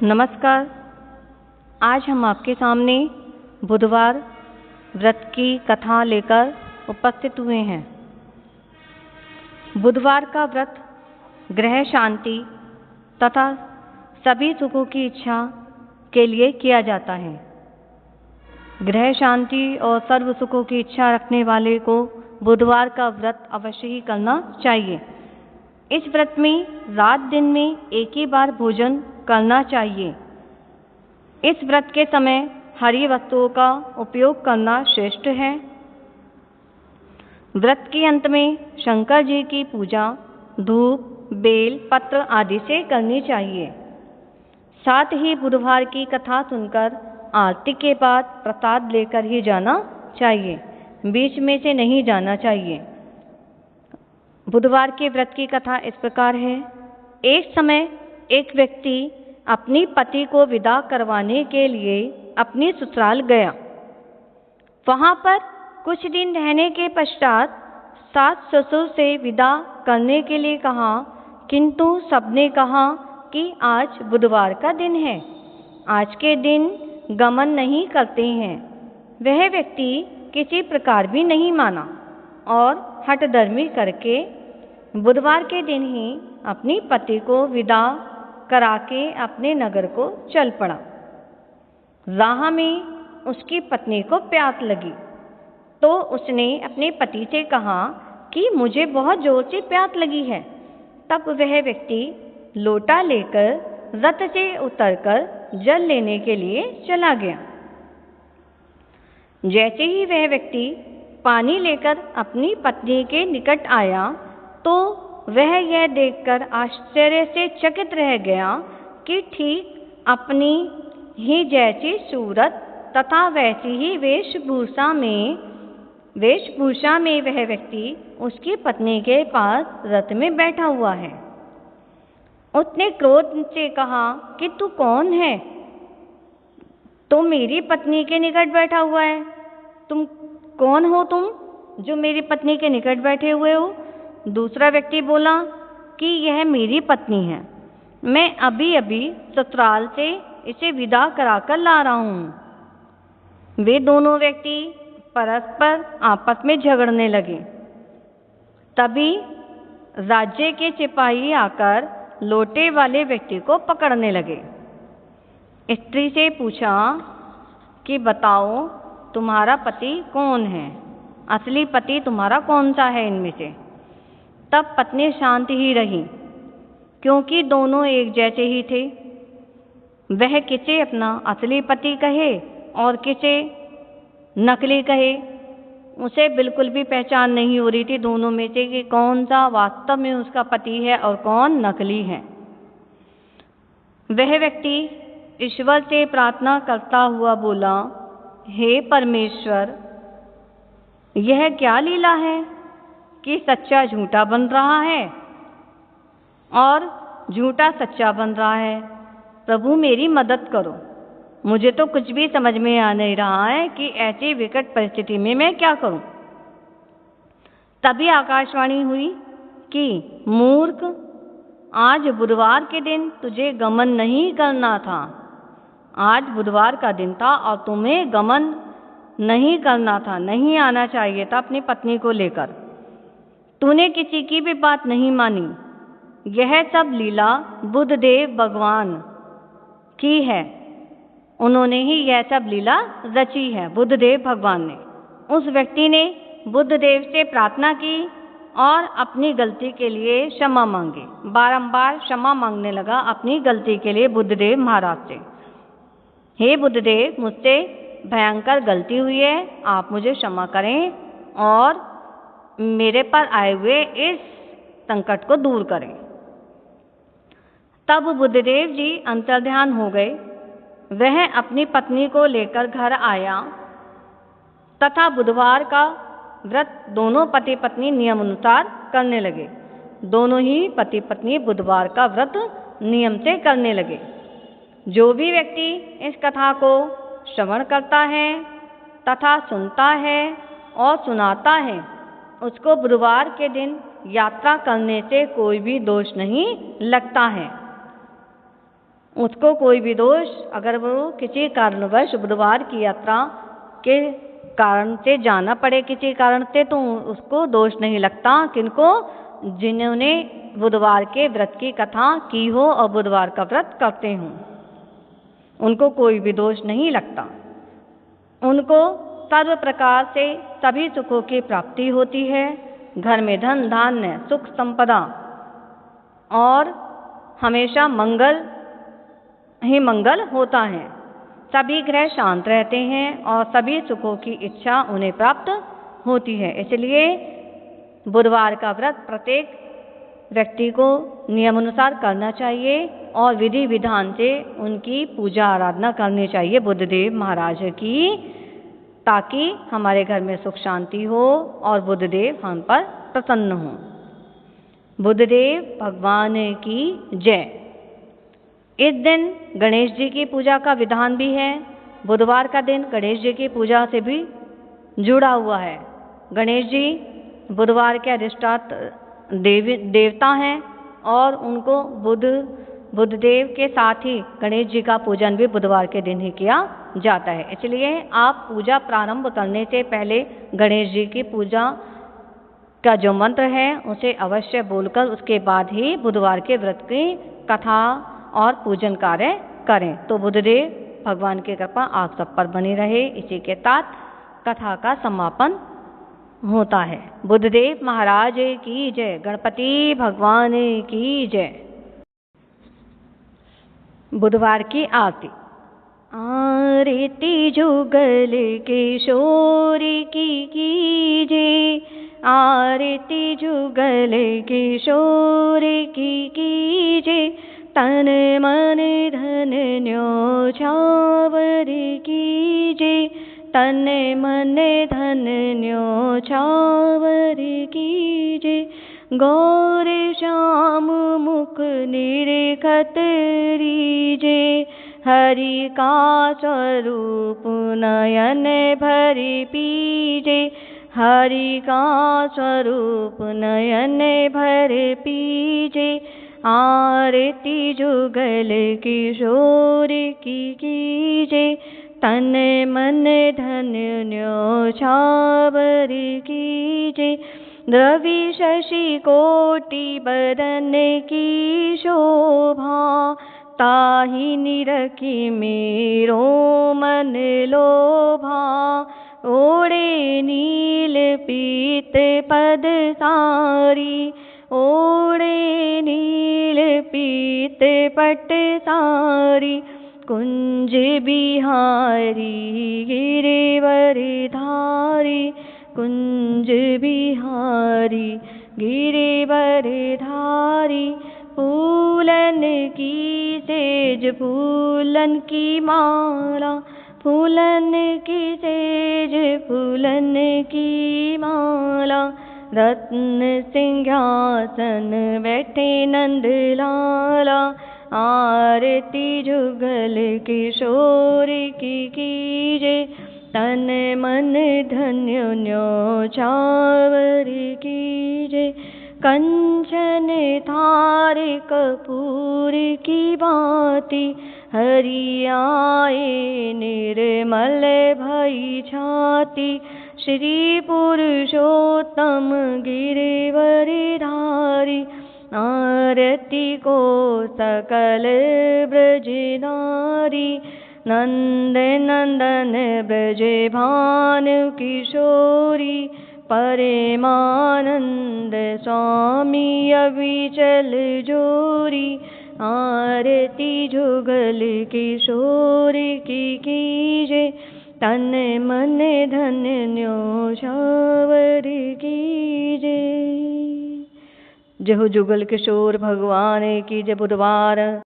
नमस्कार। आज हम आपके सामने बुधवार व्रत की कथा लेकर उपस्थित हुए हैं। बुधवार का व्रत गृह शांति तथा सभी सुखों की इच्छा के लिए किया जाता है। गृह शांति और सर्व सुखों की इच्छा रखने वाले को बुधवार का व्रत अवश्य ही करना चाहिए। इस व्रत में रात दिन में एक ही बार भोजन करना चाहिए। इस व्रत के समय हरी वस्तुओं का उपयोग करना श्रेष्ठ है। व्रत के अंत में शंकर जी की पूजा धूप, बेल पत्र आदि से करनी चाहिए। साथ ही बुधवार की कथा सुनकर आरती के बाद प्रसाद लेकर ही जाना चाहिए, बीच में से नहीं जाना चाहिए। बुधवार के व्रत की कथा इस प्रकार है। एक समय एक व्यक्ति अपनी पति को विदा करवाने के लिए अपनी ससुराल गया। वहां पर कुछ दिन रहने के पश्चात सास ससुर से विदा करने के लिए कहा, किंतु सबने कहा कि आज बुधवार का दिन है, आज के दिन गमन नहीं करते हैं। वह व्यक्ति किसी प्रकार भी नहीं माना और हठधर्मी करके बुधवार के दिन ही अपनी पति को विदा करा के अपने नगर को चल पड़ा। राह में उसकी पत्नी को प्यास लगी तो उसने अपने पति से कहा कि मुझे बहुत जोर से प्यास लगी है। तब वह व्यक्ति लोटा लेकर रथ से उतरकर जल लेने के लिए चला गया। जैसे ही वह व्यक्ति पानी लेकर अपनी पत्नी के निकट आया तो वह यह देखकर आश्चर्य से चकित रह गया कि ठीक अपनी ही जैसी सूरत तथा वैसी ही वेशभूषा में वह व्यक्ति उसकी पत्नी के पास रथ में बैठा हुआ है। उसने क्रोध से कहा कि तू कौन है? तो मेरी पत्नी के निकट बैठा हुआ है। तुम कौन हो तुम जो मेरी पत्नी के निकट बैठे हुए हो? दूसरा व्यक्ति बोला कि यह मेरी पत्नी है, मैं अभी अभी ससुराल से इसे विदा कराकर ला रहा हूँ। वे दोनों व्यक्ति परस्पर आपस में झगड़ने लगे। तभी राज्य के सिपाही आकर लोटे वाले व्यक्ति को पकड़ने लगे। स्त्री से पूछा कि बताओ तुम्हारा पति कौन है, असली पति तुम्हारा कौन सा है इनमें से? तब पत्नी शांत ही रही, क्योंकि दोनों एक जैसे ही थे। वह किसे अपना असली पति कहे और किसे नकली कहे, उसे बिल्कुल भी पहचान नहीं हो रही थी दोनों में से कि कौन सा वास्तव में उसका पति है और कौन नकली है। वह व्यक्ति ईश्वर से प्रार्थना करता हुआ बोला, हे परमेश्वर, यह क्या लीला है कि सच्चा झूठा बन रहा है और झूठा सच्चा बन रहा है। प्रभु मेरी मदद करो, मुझे तो कुछ भी समझ में आ नहीं रहा है कि ऐसी विकट परिस्थिति में मैं क्या करूं। तभी आकाशवाणी हुई कि मूर्ख, आज बुधवार के दिन तुझे गमन नहीं करना था। आज बुधवार का दिन था और तुम्हें गमन नहीं करना था, नहीं आना चाहिए था अपनी पत्नी को लेकर। तूने किसी की भी बात नहीं मानी। यह सब लीला बुद्धदेव भगवान की है, उन्होंने ही यह सब लीला रची है, बुद्धदेव भगवान ने। उस व्यक्ति ने बुद्धदेव से प्रार्थना की और अपनी गलती के लिए क्षमा मांगी। बारंबार क्षमा मांगने लगा अपनी गलती के लिए बुद्धदेव महाराज से। हे बुद्धदेव, मुझसे भयंकर गलती हुई है, आप मुझे क्षमा करें और मेरे पर आए हुए इस संकट को दूर करें। तब बुद्धदेव जी अंतर्ध्यान हो गए। वह अपनी पत्नी को लेकर घर आया तथा बुधवार का व्रत दोनों पति पत्नी नियम अनुसार करने लगे। दोनों ही पति पत्नी बुधवार का व्रत नियम से करने लगे। जो भी व्यक्ति इस कथा को श्रवण करता है तथा सुनता है और सुनाता है, उसको बुधवार के दिन यात्रा करने से कोई भी दोष नहीं लगता है। उसको कोई भी दोष, अगर वो किसी कारणवश बुधवार की यात्रा के कारण से जाना पड़े किसी कारण से, तो उसको दोष नहीं लगता। किनको? जिन्होंने बुधवार के व्रत की कथा की हो और बुधवार का व्रत करते हों, उनको कोई भी दोष नहीं लगता। उनको सर्व प्रकार से सभी सुखों की प्राप्ति होती है। घर में धन धान्य सुख संपदा और हमेशा मंगल ही मंगल होता है। सभी ग्रह शांत रहते हैं और सभी सुखों की इच्छा उन्हें प्राप्त होती है। इसलिए बुधवार का व्रत प्रत्येक व्यक्ति को नियमानुसार करना चाहिए और विधि विधान से उनकी पूजा आराधना करनी चाहिए बुद्धदेव महाराज की, ताकि हमारे घर में सुख शांति हो और बुद्धदेव हम पर प्रसन्न हों। बुद्धदेव भगवान की जय। इस दिन गणेश जी की पूजा का विधान भी है। बुधवार का दिन गणेश जी की पूजा से भी जुड़ा हुआ है। गणेश जी बुधवार के अधिष्ठात्र देवता हैं और उनको बुधदेव के साथ ही गणेश जी का पूजन भी बुधवार के दिन ही किया जाता है। इसलिए आप पूजा प्रारंभ करने से पहले गणेश जी की पूजा का जो मंत्र है उसे अवश्य बोलकर उसके बाद ही बुधवार के व्रत की कथा और पूजन कार्य करें। तो बुद्धदेव भगवान की कृपा आप सब पर बनी रहे। इसी के साथ कथा का समापन होता है। बुद्धदेव महाराज की जय। गणपति भगवान की जय। बुधवार की आरती। आरती जुगल किशोर की कीजे, आरती जुगल किशोर की कीजे, तन मन धन न्योछावर कीजे, तन मन धन न्योछावर कीजे, गौर श्याम मुख निरखत रीजे, हरि का स्वरूप नयन भरि पीजे, हरि का स्वरूप नयन भरि पीजे, आरती जुगल किशोर की कीजे, तन मन धन न्योछावर कीजे, रवि शशि कोटि बदन की शोभा, ताहि निरखी मेरो मन लोभा, ओढ़े नील पीत पद सारी, ओढ़े नील पीत पट सारी, कुंज बिहारी गिरिवर धारी, कुंज बिहारी गिरिवर धारी, फूलन की सेज फूलन की माला, फूलन की सेज फूलन की माला, रत्न सिंहासन बैठे नंद लाला, आरती जुगल किशोर की कीजे, तन मन धन्य न्योछावर कीजे, कंचन थार कपूर की बाती, हरि आए निर्मल भई छाती, श्री पुरुषोत्तम गिरिवर धारी, आरती को सकल ब्रज नारी, नंद नंदन ब्रज भानु किशोरी, परमानंद स्वामी अविचल जोरी, आरती जुगल किशोर की कीजे, तन मन धन न्योछावर कीजे। जय हो जुगल किशोर भगवान की जय। बुधवार